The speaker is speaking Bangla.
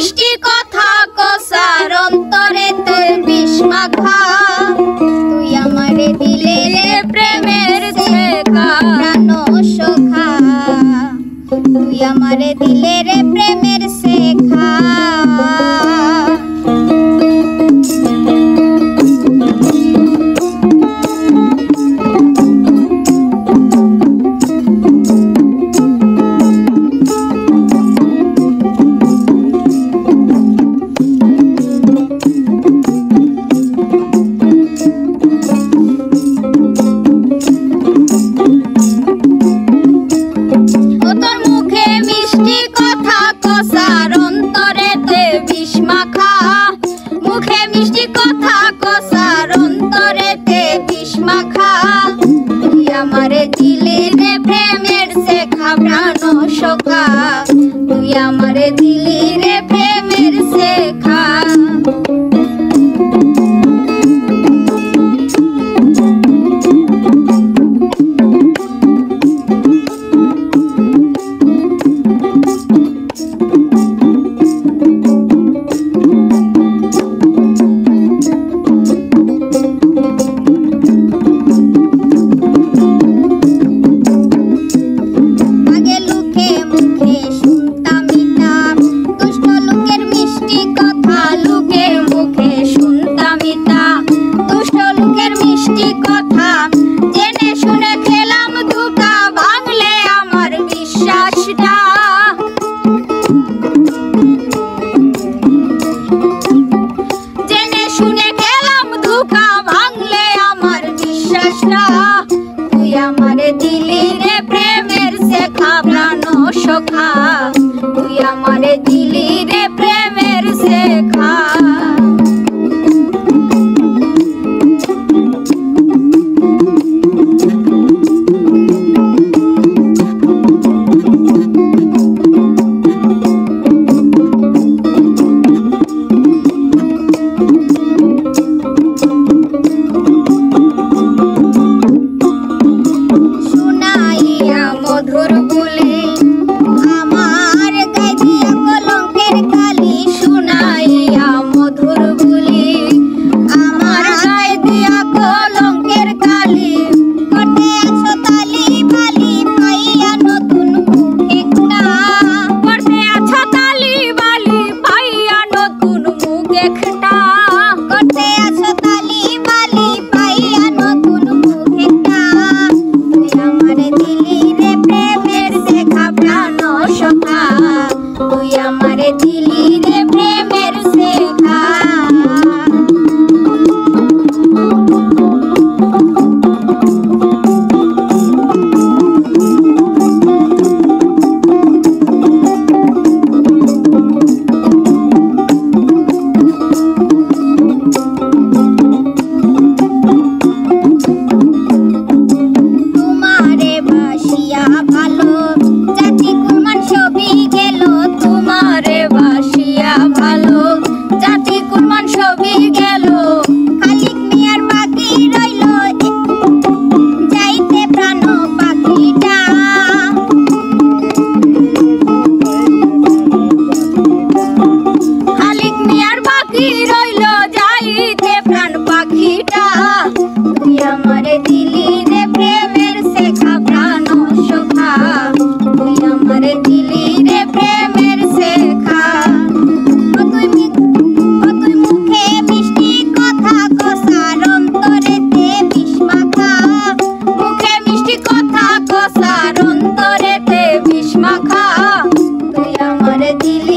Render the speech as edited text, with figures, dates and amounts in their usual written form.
মিষ্টি কথা কসার অন্তরেতে বিষ মাখা তুই আমারে দিলে রে প্রেমের শেখা প্রাণ সখা তুই আমারে দিলে রে প্রেমের শেখা মুখে মিষ্টি কথা কসার অন্তরেতে বিষ মাখা তুই আমারে দিলি রে প্রেমের শেখা প্রাণ সখা তুই আমারে দিলি রে প্রেমের শেখা তুই আমারে দিলি রে প্রেমের শেখা প্রাণ সখা তুই আমারে দিলি রে প্রেমের শেখা তুই আমারে দিলি রে প্রেমের শেখা তোমারে বাসিয়া ভালো জাতি কুরমান ছবি গেল তোমারে বাসিয়া ভালো জাতি কুরমান ছবি গেল খালিক মিয়ার বাকি রইল যাইতে প্রাণ পাখিটা খালিক মিয়ার বাকি রইল যাইতে প্রাণ পাখিটা তুই আমারে দিলি রে প্রেমের শেখা প্রাণ সখা তুই আমারে দিলি রে প্রেমের শেখা তুই মুখে মিষ্টি কথা কসার অন্তরেতে বিষ মাখা মুখে মিষ্টি কথা কসার অন্তরেতে বিষ মাখা তুই আমারে দিলি